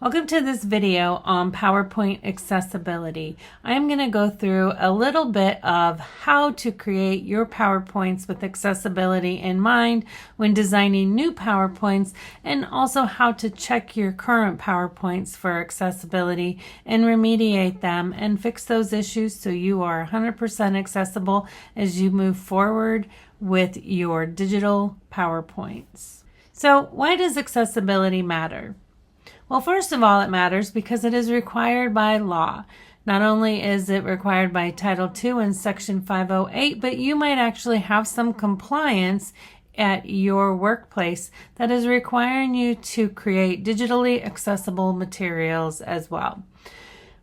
Welcome to this video on PowerPoint accessibility. I'm going to go through a little bit of how to create your PowerPoints with accessibility in mind when designing new PowerPoints, and also how to check your current PowerPoints for accessibility and remediate them and fix those issues so you are 100% accessible as you move forward with your digital PowerPoints. So why does accessibility matter? Well, first of all, it matters because it is required by law. Not only is it required by Title II and Section 508, but you might actually have some compliance at your workplace that is requiring you to create digitally accessible materials as well.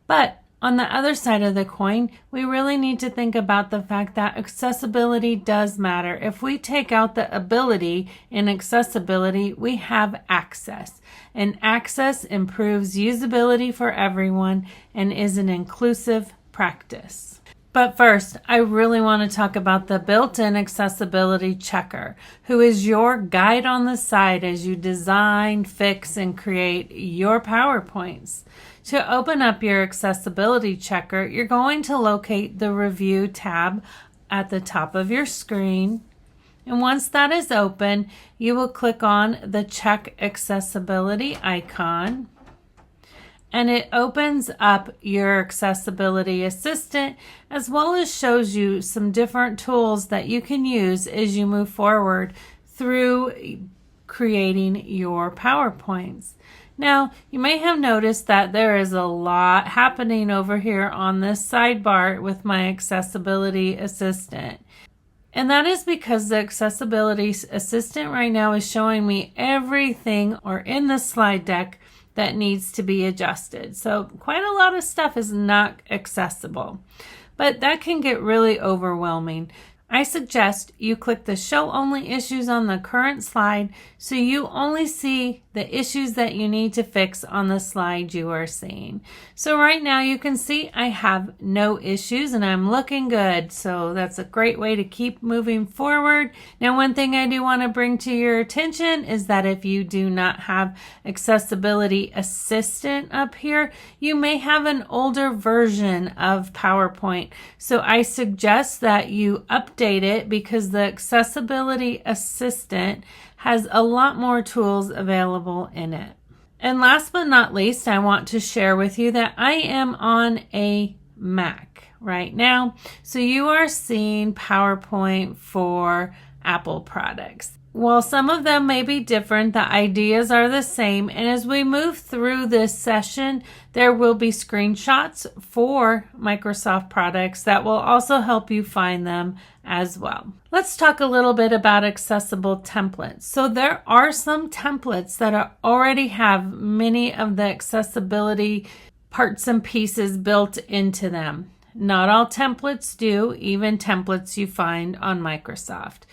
But on the other side of the coin, we really need to think about the fact that accessibility does matter. If we take out the ability in accessibility, we have access. And access improves usability for everyone and is an inclusive practice. But first, I really want to talk about the built-in accessibility checker, who is your guide on the side as you design, fix, and create your PowerPoints. To open up your accessibility checker, you're going to locate the Review tab at the top of your screen. And once that is open, you will click on the Check Accessibility icon. And it opens up your accessibility assistant, as well as shows you some different tools that you can use as you move forward through creating your PowerPoints. Now, you may have noticed that there is a lot happening over here on this sidebar with my accessibility assistant. And that is because the accessibility assistant right now is showing me everything or in the slide deck that needs to be adjusted. So quite a lot of stuff is not accessible, but that can get really overwhelming. I suggest you click the Show Only Issues on the current slide so you only see the issues that you need to fix on the slide you are seeing. So right now you can see I have no issues and I'm looking good. So that's a great way to keep moving forward. Now, one thing I do want to bring to your attention is that if you do not have Accessibility Assistant up here, you may have an older version of PowerPoint. So I suggest that you update it because the Accessibility Assistant has a lot more tools available in it. And last but not least, I want to share with you that I am on a Mac right now. So you are seeing PowerPoint for Apple products. While some of them may be different, the ideas are the same. And as we move through this session, there will be screenshots for Microsoft products that will also help you find them as well. Let's talk a little bit about accessible templates. So there are some templates that already have many of the accessibility parts and pieces built into them. Not all templates do, even templates you find on Microsoft.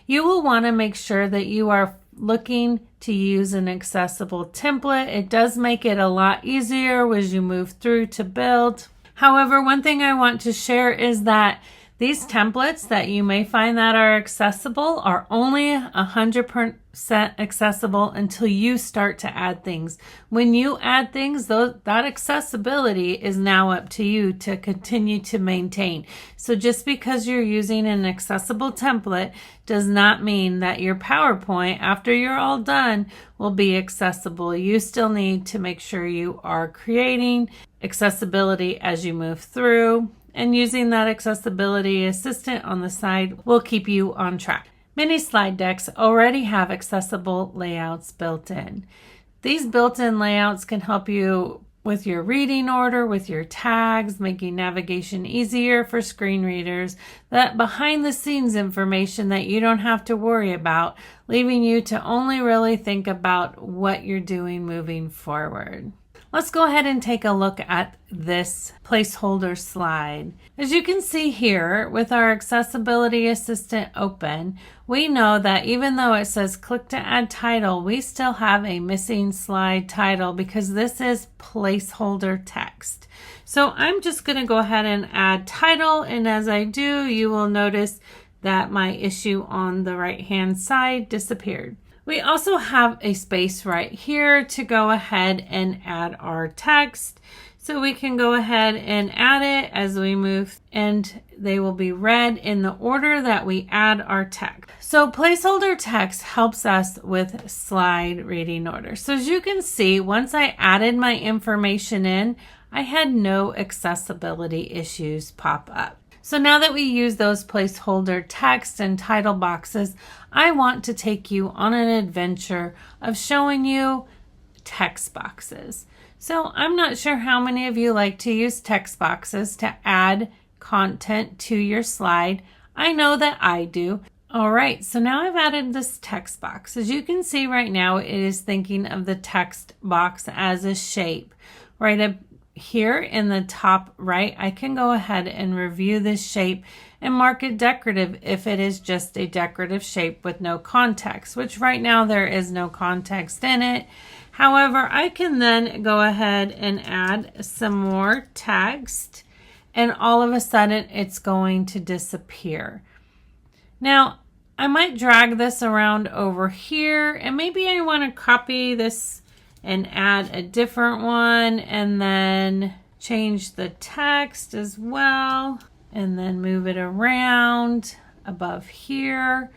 You will want to make sure that you are looking to use an accessible template. It does make it a lot easier as you move through to build. However, one thing I want to share is that these templates that you may find that are accessible are only 100% accessible until you start to add things. When you add things, that accessibility is now up to you to continue to maintain. So just because you're using an accessible template does not mean that your PowerPoint, after you're all done, will be accessible. You still need to make sure you are creating accessibility as you move through. And using that accessibility assistant on the side will keep you on track. Many slide decks already have accessible layouts built in. These built-in layouts can help you with your reading order, with your tags, making navigation easier for screen readers, that behind the scenes information that you don't have to worry about, leaving you to only really think about what you're doing moving forward. Let's go ahead and take a look at this placeholder slide. As you can see here, with our Accessibility Assistant open, we know that even though it says click to add title, we still have a missing slide title because this is placeholder text. So I'm just going to go ahead and add title, and as I do, you will notice that my issue on the right hand side disappeared. We also have a space right here to go ahead and add our text. So we can go ahead and add it as we move, and they will be read in the order that we add our text. So placeholder text helps us with slide reading order. So as you can see, once I added my information in, I had no accessibility issues pop up. So now that we use those placeholder text and title boxes, I want to take you on an adventure of showing you text boxes. So I'm not sure how many of you like to use text boxes to add content to your slide. I know that I do. All right, so now I've added this text box. As you can see right now, it is thinking of the text box as a shape. Right up here in the top right, I can go ahead and review this shape and mark it decorative if it is just a decorative shape with no context, which right now there is no context in it. However, I can then go ahead and add some more text, and all of a sudden it's going to disappear. Now, I might drag this around over here, and maybe I want to copy this and add a different one, and then change the text as well, and then move it around above here.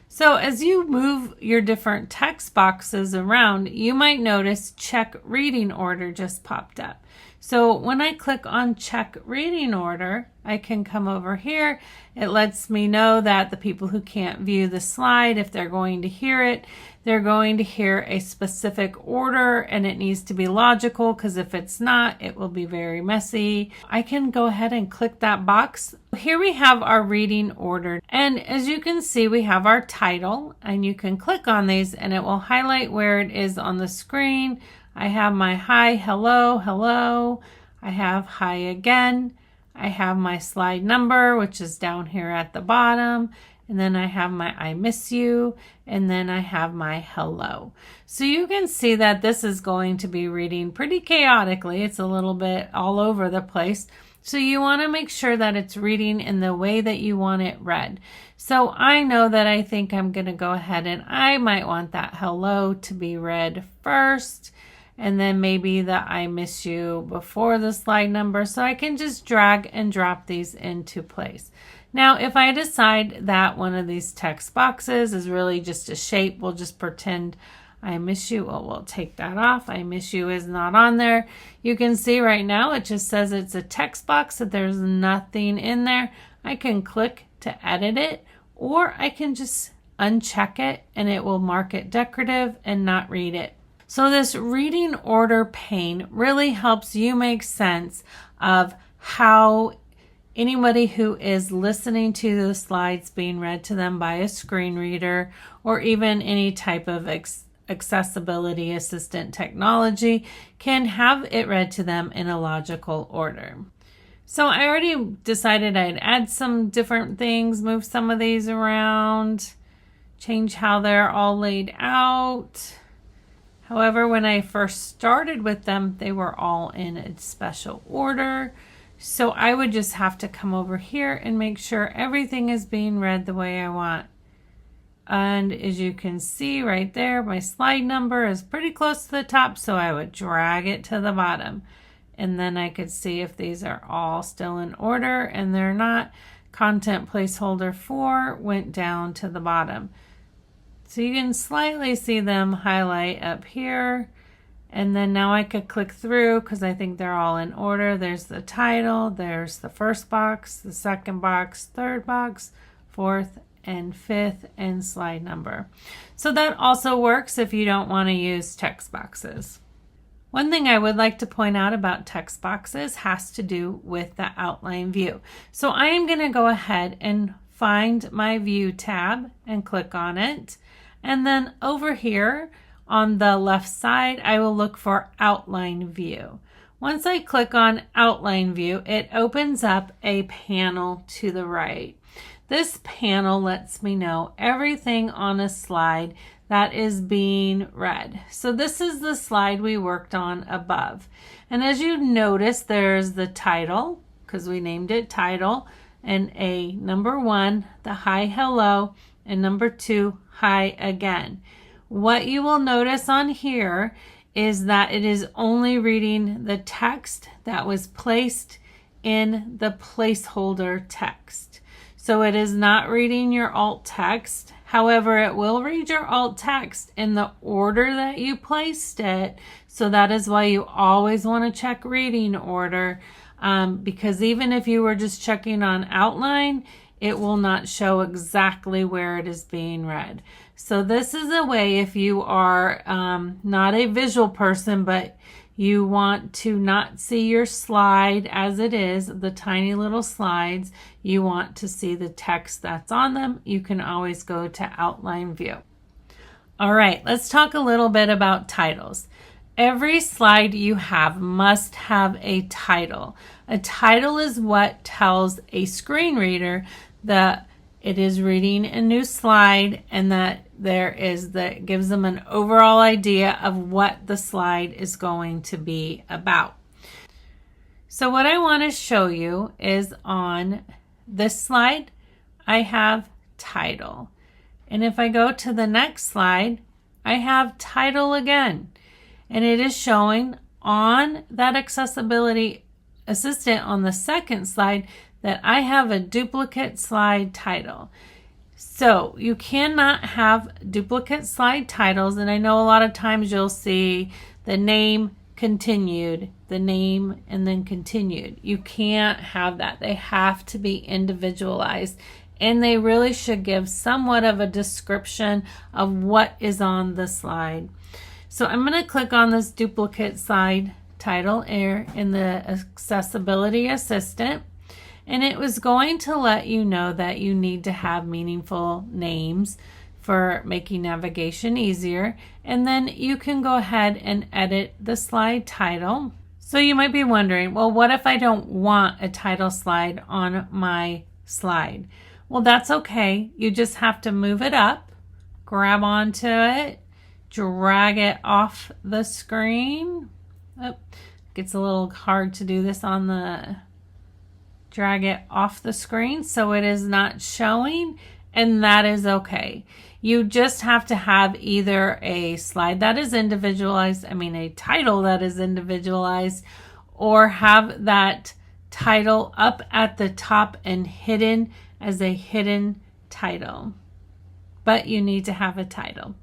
So as you move your different text boxes around, you might notice check reading order just popped up. So when I click on check reading order, I can come over here. It lets me know that the people who can't view the slide, if they're going to hear it, they're going to hear a specific order, and it needs to be logical, because if it's not, it will be very messy. I can go ahead and click that box. Here we have our reading order, and as you can see, we have our title, and you can click on these and it will highlight where it is on the screen. I have my hi, hello, hello. I have hi again. I have my slide number, which is down here at the bottom. And then I have my I miss you, and then I have my hello. So you can see that this is going to be reading pretty chaotically. It's a little bit all over the place. So you want to make sure that it's reading in the way that you want it read. So I know that I think I'm going to go ahead and I might want that hello to be read first, and then maybe the I miss you before the slide number. So I can just drag and drop these into place. Now, if I decide that one of these text boxes is really just a shape, we'll just pretend I miss you. Well, we'll take that off. I miss you is not on there. You can see right now it just says it's a text box, that there's nothing in there. I can click to edit it, or I can just uncheck it and it will mark it decorative and not read it. So this reading order pane really helps you make sense of how anybody who is listening to the slides being read to them by a screen reader, or even any type of accessibility assistant technology, can have it read to them in a logical order. So I already decided I'd add some different things, move some of these around, change how they're all laid out. However, when I first started with them, they were all in a special order. So I would just have to come over here and make sure everything is being read the way I want. And as you can see right there, my slide number is pretty close to the top, so I would drag it to the bottom. And then I could see if these are all still in order, and they're not. Content placeholder 4 went down to the bottom. So you can slightly see them highlight up here. And then now I could click through because I think they're all in order. There's the title, there's the first box, the second box, third box, fourth and fifth, and slide number. So that also works if you don't want to use text boxes. One thing I would like to point out about text boxes has to do with the outline view. So I am going to go ahead and find my view tab and click on it. And then over here on the left side, I will look for outline view. Once I click on outline view, it opens up a panel to the right. This panel lets me know everything on a slide that is being read. So this is the slide we worked on above. And as you notice, there's the title, because we named it title, and number 1, the hi, hello, and number 2, hi again. What you will notice on here is that it is only reading the text that was placed in the placeholder text. So it is not reading your alt text. However, it will read your alt text in the order that you placed it. So that is why you always want to check reading order, because even if you were just checking on outline, it will not show exactly where it is being read. So this is a way, if you are not a visual person, but you want to not see your slide as it is, the tiny little slides, you want to see the text that's on them, you can always go to outline view. All right, let's talk a little bit about titles. Every slide you have must have a title. A title is what tells a screen reader that it is reading a new slide and that that gives them an overall idea of what the slide is going to be about. So what I want to show you is on this slide, I have title. And if I go to the next slide, I have title again. And it is showing on that accessibility assistant on the second slide that I have a duplicate slide title. So you cannot have duplicate slide titles, and I know a lot of times you'll see the name continued, the name and then continued. You can't have that. They have to be individualized, and they really should give somewhat of a description of what is on the slide. So I'm going to click on this duplicate slide title here in the accessibility assistant. And it was going to let you know that you need to have meaningful names for making navigation easier. And then you can go ahead and edit the slide title. So you might be wondering, well, what if I don't want a title slide on my slide? Well, that's okay. You just have to move it up, grab onto it, drag it off the screen. Oh, gets a little hard to do this on the drag it off the screen so it is not showing, and that is okay. You just have to have either a slide that is individualized, a title that is individualized, or have that title up at the top and hidden as a hidden title. But you need to have a title.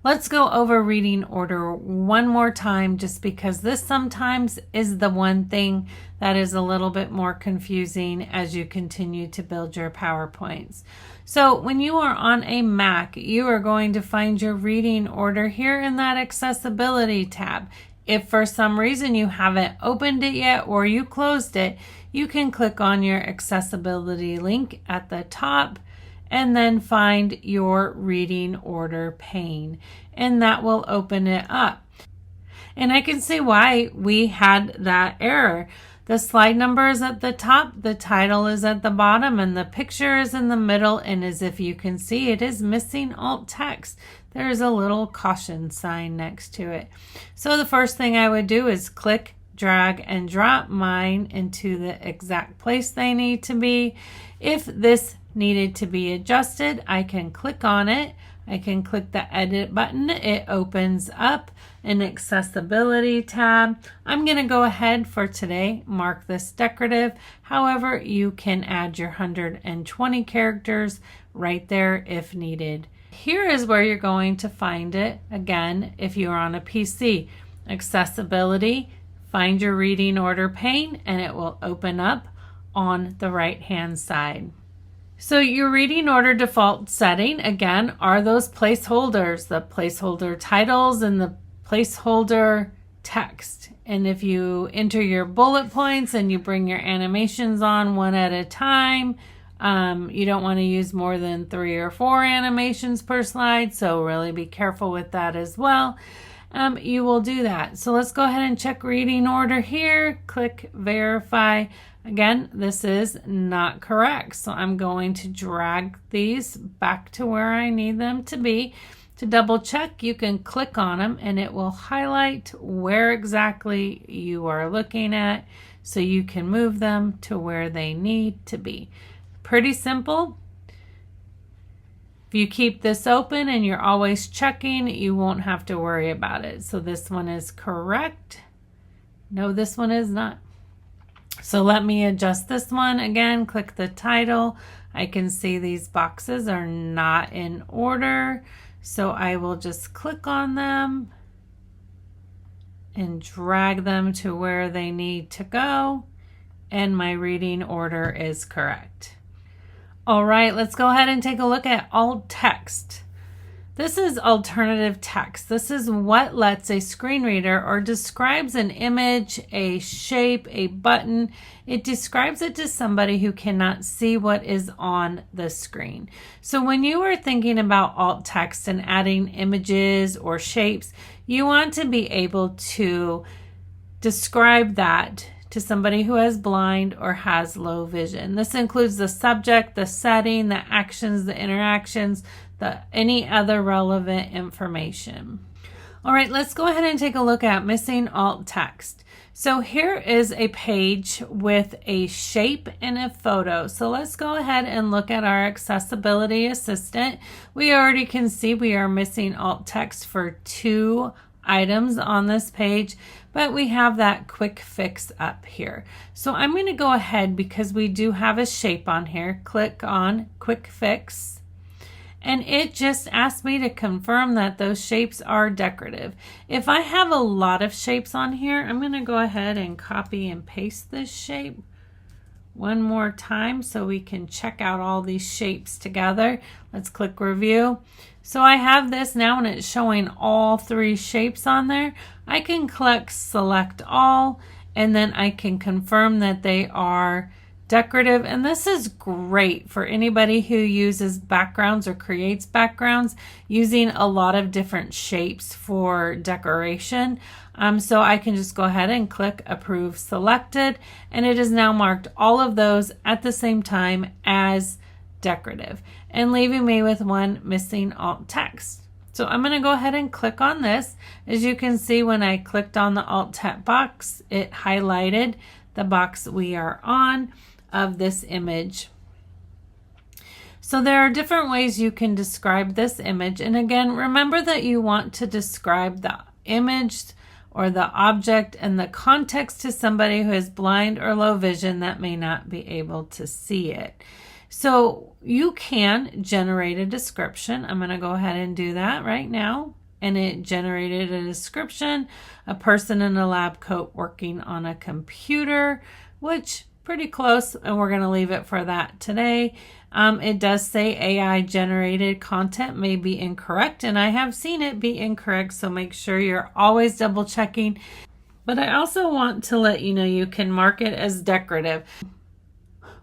Let's go over reading order one more time, just because this sometimes is the one thing that is a little bit more confusing as you continue to build your PowerPoints. So when you are on a Mac, you are going to find your reading order here in that accessibility tab. If for some reason you haven't opened it yet or you closed it, you can click on your accessibility link at the top and then find your reading order pane, and that will open it up. And I can see why we had that error. The slide number is at the top, the title is at the bottom, and the picture is in the middle, and as if you can see, it is missing alt text. There's a little caution sign next to it. So the first thing I would do is click, drag, and drop mine into the exact place they need to be. If this needed to be adjusted, I can click on it. I can click the edit button. It opens up an accessibility tab. I'm going to go ahead for today, mark this decorative. However, you can add your 120 characters right there if needed. Here is where you're going to find it. Again, if you're on a PC, accessibility, find your reading order pane, and it will open up on the right hand side. So your reading order default setting, again, are those placeholders, the placeholder titles and the placeholder text. And if you enter your bullet points and you bring your animations on one at a time, you don't want to use more than 3 or 4 animations per slide, so really be careful with that as well. You will do that. So let's go ahead and check reading order here. Click verify. Again, this is not correct. So I'm going to drag these back to where I need them to be. To double check, you can click on them and it will highlight where exactly you are looking at so you can move them to where they need to be. Pretty simple. If you keep this open and you're always checking, you won't have to worry about it. So this one is correct. No, this one is not. So let me adjust this one again. Click the title. I can see these boxes are not in order. So I will just click on them and drag them to where they need to go. And my reading order is correct. All right, let's go ahead and take a look at alt text. This is alternative text. This is what lets a screen reader or describes an image, a shape, a button. It describes it to somebody who cannot see what is on the screen. So when you are thinking about alt text and adding images or shapes, you want to be able to describe that to somebody who is blind or has low vision. This includes the subject, the setting, the actions, the interactions, any other relevant information. All right, let's go ahead and take a look at missing alt text. So here is a page with a shape and a photo. So let's go ahead and look at our accessibility assistant. We already can see we are missing alt text for 2 items on this page, but we have that quick fix up here. So I'm going to go ahead, because we do have a shape on here, click on quick fix. And it just asked me to confirm that those shapes are decorative. If I have a lot of shapes on here, I'm going to go ahead and copy and paste this shape one more time so we can check out all these shapes together. Let's click review. So I have this now and it's showing all 3 shapes on there. I can click select all and then I can confirm that they are decorative, and this is great for anybody who uses backgrounds or creates backgrounds using a lot of different shapes for decoration. So I can just go ahead and click approve selected, and it is now marked all of those at the same time as decorative and leaving me with one missing alt text. So I'm going to go ahead and click on this. As you can see, when I clicked on the alt text box, it highlighted the box we are on of this image. So there are different ways you can describe this image. And again, remember that you want to describe the image or the object and the context to somebody who is blind or low vision that may not be able to see it. So you can generate a description. I'm going to go ahead and do that right now. And it generated a description, a person in a lab coat working on a computer, which pretty close, and we're going to leave it for that today. It does say AI generated content may be incorrect, and I have seen it be incorrect, so make sure you're always double checking. But I also want to let you know you can mark it as decorative.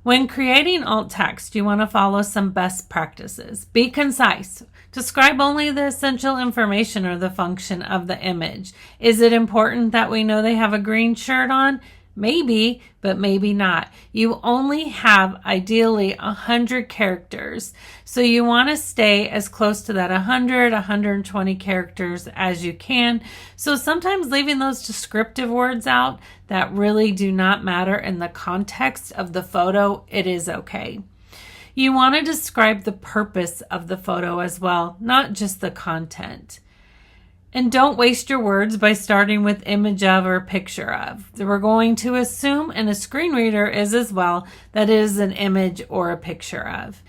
When creating alt text, you want to follow some best practices. Be concise. Describe only the essential information or the function of the image. Is it important that we know they have a green shirt on? Maybe, but maybe not. You only have ideally 100 characters. So you want to stay as close to that 100, 120 characters as you can. So sometimes leaving those descriptive words out that really do not matter in the context of the photo, it is okay. You want to describe the purpose of the photo as well, not just the content. And don't waste your words by starting with image of or picture of. We're going to assume, and a screen reader is as well, that it is an image or a picture of.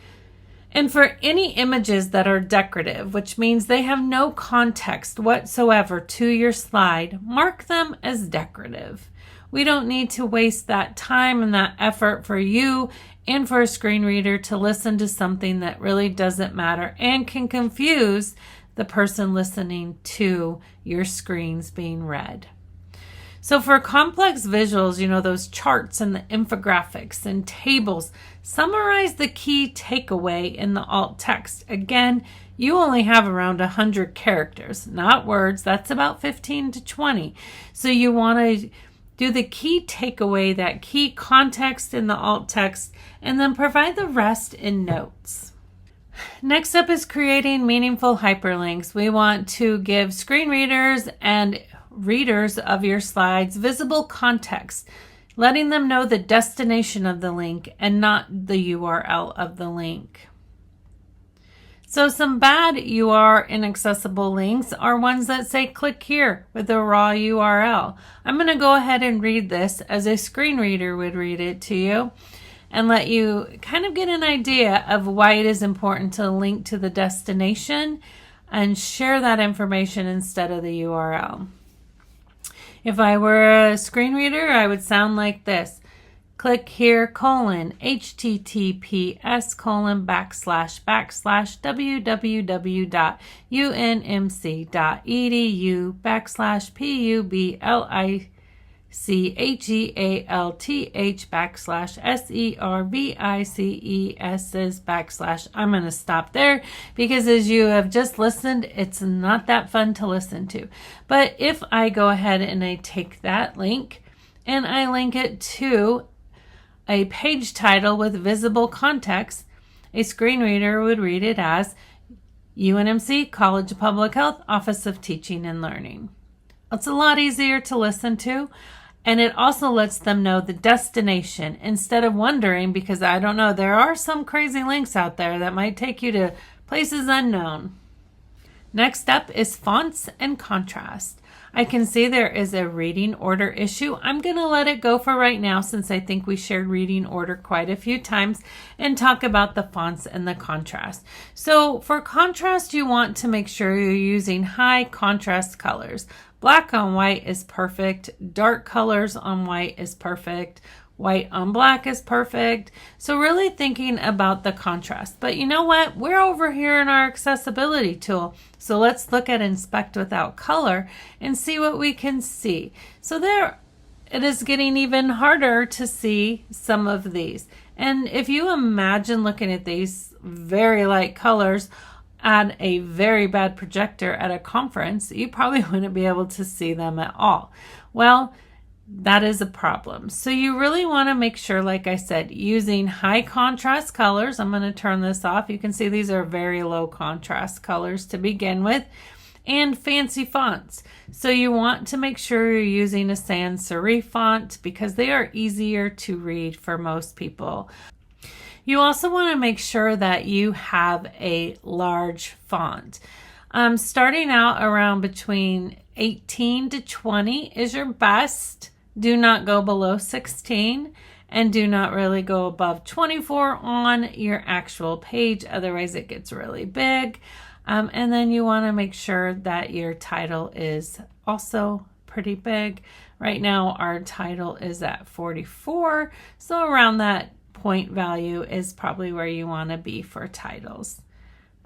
And for any images that are decorative, which means they have no context whatsoever to your slide, mark them as decorative. We don't need to waste that time and that effort for you and for a screen reader to listen to something that really doesn't matter and can confuse the person listening to your screens being read. So for complex visuals, those charts and the infographics and tables, summarize the key takeaway in the alt text. Again, you only have around 100 characters, not words. That's about 15 to 20. So you want to do the key takeaway, that key context in the alt text, and then provide the rest in notes. Next up is creating meaningful hyperlinks. We want to give screen readers and readers of your slides visible context, letting them know the destination of the link and not the URL of the link. So some bad UR inaccessible links are ones that say click here with a raw URL. I'm going to go ahead and read this as a screen reader would read it to you and let you kind of get an idea of why it is important to link to the destination and share that information instead of the URL. If I were a screen reader, I would sound like this. Click here, www.unmc.edu/publichealth/services/ I'm going to stop there because as you have just listened, it's not that fun to listen to. But if I go ahead and I take that link and I link it to a page title with visible context, a screen reader would read it as UNMC College of Public Health, Office of Teaching and Learning. It's a lot easier to listen to, and it also lets them know the destination instead of wondering, because I don't know, there are some crazy links out there that might take you to places unknown. Next up is fonts and contrast. I can see there is a reading order issue. I'm going to let it go for right now since I think we shared reading order quite a few times and talk about the fonts and the contrast. So for contrast, you want to make sure you're using high contrast colors. Black on white is perfect. Dark colors on white is perfect. White on black is perfect. So really thinking about the contrast. But you know what? We're over here in our accessibility tool. So let's look at inspect without color and see what we can see. So there it is getting even harder to see some of these. And if you imagine looking at these very light colors on a very bad projector at a conference, you probably wouldn't be able to see them at all. Well, that is a problem. So you really want to make sure, like I said, using high contrast colors. I'm going to turn this off. You can see these are very low contrast colors to begin with, and fancy fonts. So you want to make sure you're using a sans serif font because they are easier to read for most people. You also want to make sure that you have a large font. Starting out around between 18 to 20 is your best. Do not go below 16 and do not really go above 24 on your actual page. Otherwise it gets really big. And then you want to make sure that your title is also pretty big. Right now our title is at 44. So around that point value is probably where you want to be for titles.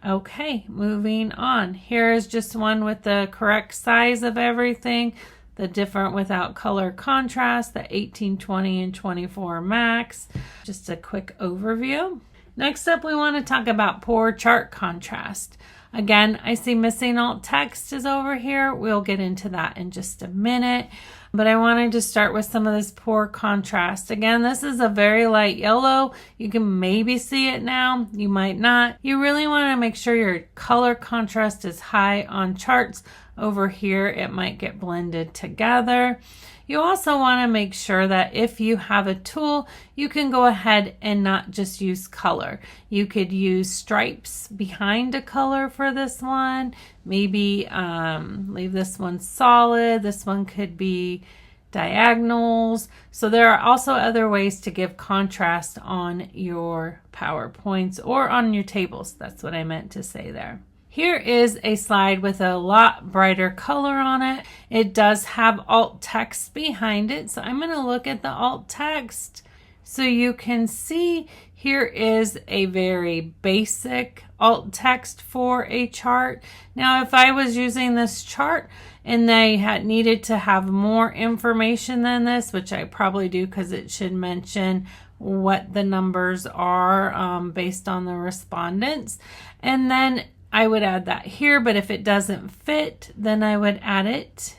Okay, moving on. Here is just one with the correct size of everything. The different without color contrast, the 18, 20, and 24 max. Just a quick overview. Next up, we want to talk about poor chart contrast. Again, I see missing alt text is over here. We'll get into that in just a minute. But I wanted to start with some of this poor contrast. Again, this is a very light yellow. You can maybe see it now. You might not. You really want to make sure your color contrast is high on charts. Over here, it might get blended together. You also want to make sure that if you have a tool, you can go ahead and not just use color. You could use stripes behind a color for this one. Maybe leave this one solid. This one could be diagonals. So there are also other ways to give contrast on your PowerPoints or on your tables. That's what I meant to say there. Here is a slide with a lot brighter color on it. It does have alt text behind it. So I'm going to look at the alt text. So you can see here is a very basic alt text for a chart. Now, if I was using this chart and they had needed to have more information than this, which I probably do because it should mention what the numbers are based on the respondents. And then I would add that here, but if it doesn't fit, then I would add it,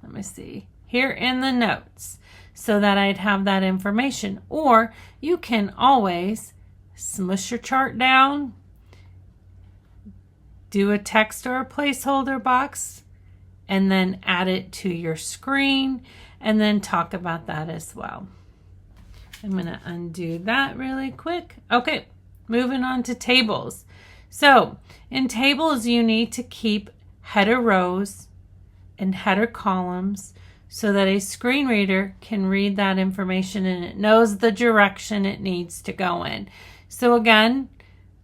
let me see, here in the notes so that I'd have that information. Or you can always smush your chart down, do a text or a placeholder box, and then add it to your screen and then talk about that as well. I'm going to undo that really quick. Okay, moving on to tables. So in tables, you need to keep header rows and header columns so that a screen reader can read that information and it knows the direction it needs to go in. So again,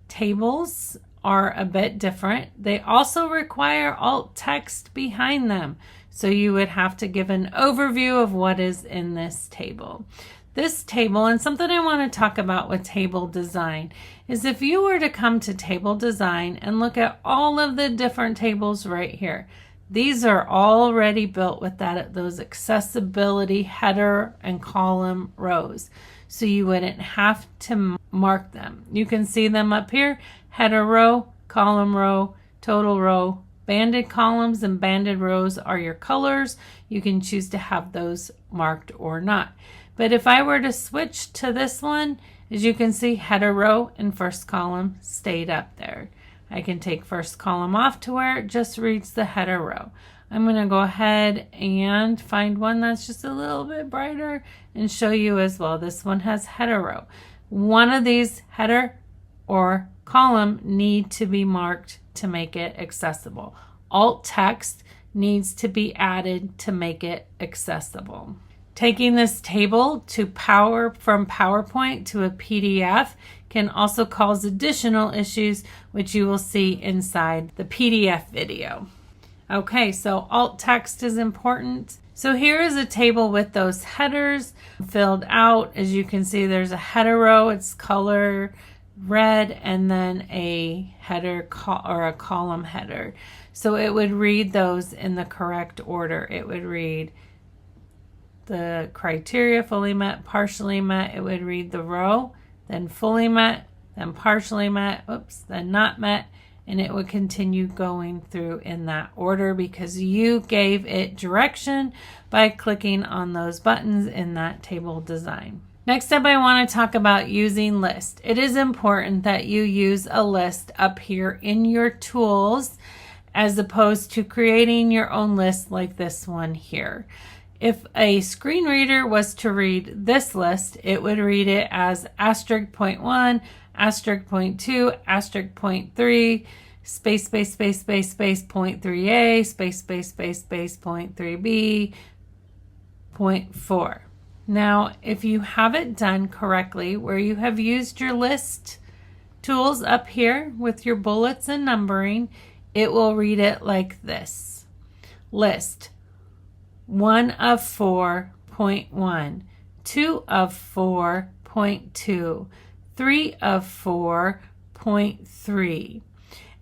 tables are a bit different. They also require alt text behind them. So you would have to give an overview of what is in this table. This table, and something I want to talk about with table design, is if you were to come to table design and look at all of the different tables right here, these are already built with those accessibility header and column rows. So you wouldn't have to mark them. You can see them up here: header row, column row, total row. Banded columns and banded rows are your colors. You can choose to have those marked or not. But if I were to switch to this one, as you can see, header row and first column stayed up there. I can take first column off to where it just reads the header row. I'm going to go ahead and find one that's just a little bit brighter and show you as well. This one has header row. One of these, header or column, need to be marked to make it accessible. Alt text needs to be added to make it accessible. Taking this table from PowerPoint to a PDF can also cause additional issues, which you will see inside the PDF video. Okay, so alt text is important. So here is a table with those headers filled out. As you can see, there's a header row, it's color red, and then a header or a column header. So it would read those in the correct order. It would read the criteria: fully met, partially met. It would read the row, then fully met, then partially met, then not met, and it would continue going through in that order because you gave it direction by clicking on those buttons in that table design. Next up, I want to talk about using list. It is important that you use a list up here in your tools as opposed to creating your own list like this one here. If a screen reader was to read this list, it would read it as *.1, *.2, *.3, space, space, space, space, space, .3a, space, space, space, space, .3b, .4. Now, if you have it done correctly, where you have used your list tools up here with your bullets and numbering, it will read it like this. List 1 of 4.1, 2 of 4.2, 3 of 4.3.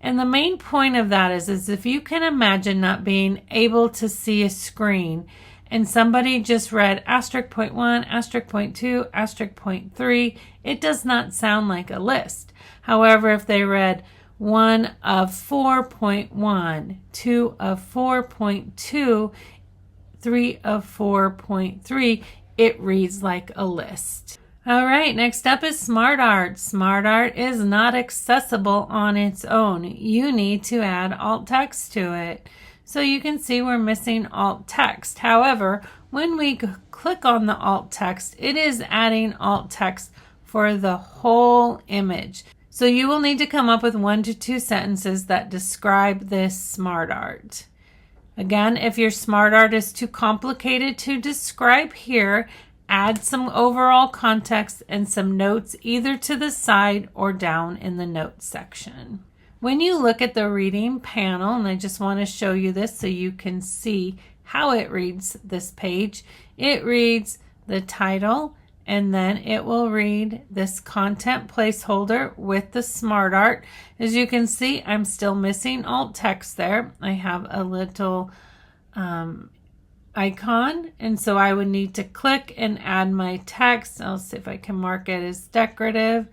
And the main point of that is if you can imagine not being able to see a screen and somebody just read *.1, *.2, *.3, it does not sound like a list. However, if they read 1 of 4.1, 2 of 4.2, 3 of 4.3, it reads like a list. All right, next up is SmartArt. SmartArt is not accessible on its own. You need to add alt text to it. So you can see we're missing alt text. However, when we click on the alt text, it is adding alt text for the whole image. So you will need to come up with 1 to 2 sentences that describe this SmartArt. Again, if your SmartArt is too complicated to describe here, add some overall context and some notes either to the side or down in the notes section. When you look at the reading panel, and I just want to show you this so you can see how it reads this page, it reads the title, and then it will read this content placeholder with the SmartArt. As you can see, I'm still missing alt text there. I have a little icon, and so I would need to click and add my text. I'll see if I can mark it as decorative,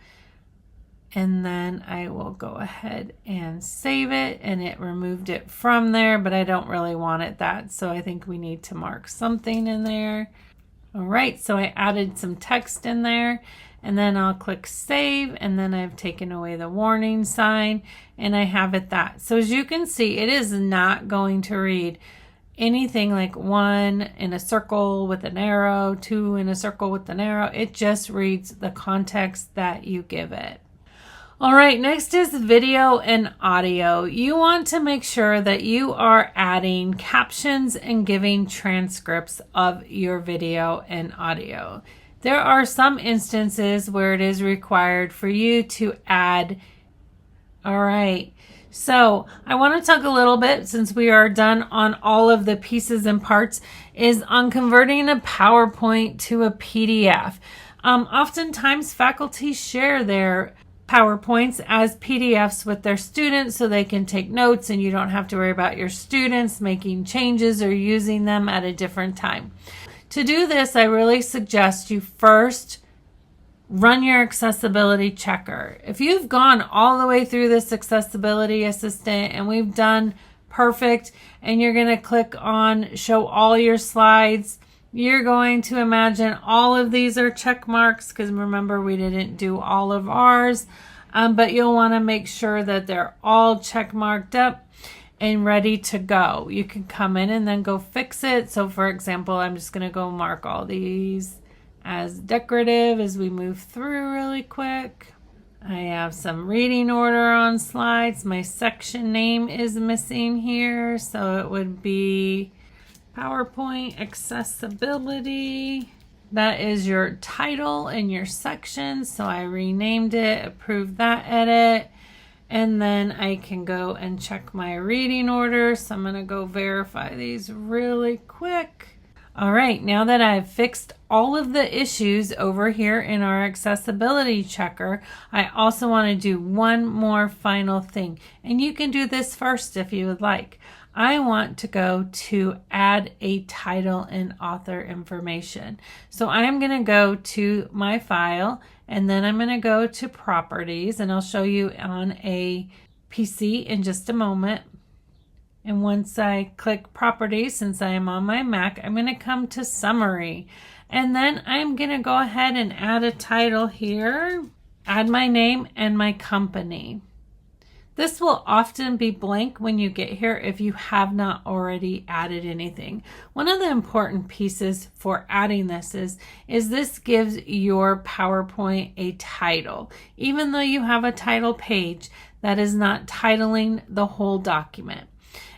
and then I will go ahead and save it, and it removed it from there, but I don't really want it that, so I think we need to mark something in there. All right, so I added some text in there, and then I'll click save, and then I've taken away the warning sign, and I have it that. So as you can see, it is not going to read anything like 1 in a circle with an arrow, 2 in a circle with an arrow. It just reads the context that you give it. All right, next is video and audio. You want to make sure that you are adding captions and giving transcripts of your video and audio. There are some instances where it is required for you to add. All right, so I want to talk a little bit, since we are done on all of the pieces and parts, is on converting a PowerPoint to a PDF. Oftentimes faculty share their PowerPoints as PDFs with their students so they can take notes, and you don't have to worry about your students making changes or using them at a different time. To do this, I really suggest you first run your accessibility checker. If you've gone all the way through this accessibility assistant and we've done perfect, and you're going to click on show all your slides, you're going to imagine all of these are check marks, because remember, we didn't do all of ours, but you'll want to make sure that they're all check marked up and ready to go. You can come in and then go fix it. So for example, I'm just going to go mark all these as decorative as we move through really quick. I have some reading order on slides. My section name is missing here, so it would be PowerPoint accessibility. That is your title and your section, so I renamed it, approved that edit, and then I can go and check my reading order. So I'm going to go verify these really quick. All right, now that I've fixed all of the issues over here in our accessibility checker, I also want to do one more final thing, and you can do this first if you would like. I want to go to add a title and author information. So I'm going to go to my file, and then I'm going to go to properties, and I'll show you on a PC in just a moment. And once I click properties, since I am on my Mac, I'm going to come to summary, and then I'm going to go ahead and add a title here, add my name and my company. This will often be blank when you get here if you have not already added anything. One of the important pieces for adding this is this gives your PowerPoint a title. Even though you have a title page, that is not titling the whole document.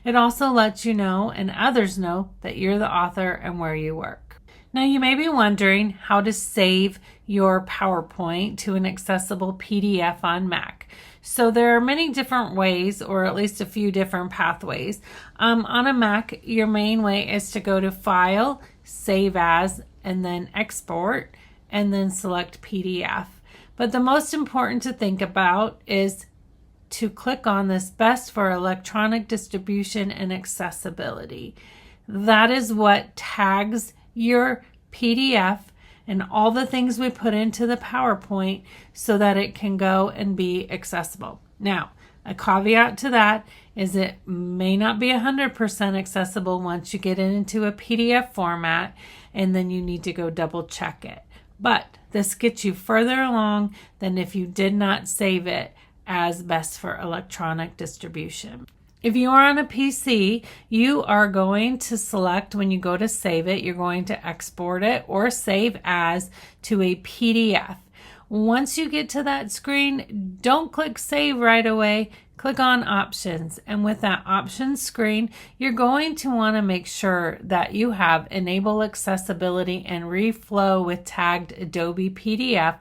It also lets you know and others know that you're the author and where you work. Now you may be wondering how to save your PowerPoint to an accessible PDF on Mac. So there are many different ways, or at least a few different pathways. On a Mac, your main way is to go to File, Save As, and then Export, and then select PDF. But the most important to think about is to click on this Best for Electronic Distribution and Accessibility. That is what tags your PDF and all the things we put into the PowerPoint so that it can go and be accessible. Now, a caveat to that is it may not be 100% accessible once you get it into a PDF format, and then you need to go double check it. But this gets you further along than if you did not save it as Best for Electronic Distribution. If you are on a PC, you are going to select, when you go to save it, you're going to export it or save as to a PDF. Once you get to that screen, don't click save right away. Click on options. And with that options screen, you're going to want to make sure that you have enable accessibility and reflow with tagged Adobe PDF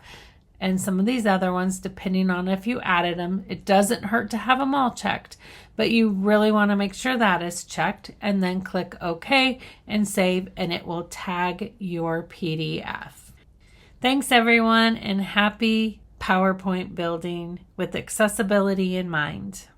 and some of these other ones, depending on if you added them. It doesn't hurt to have them all checked, but you really want to make sure that is checked, and then click OK and save, and it will tag your PDF. Thanks everyone, and happy PowerPoint building with accessibility in mind.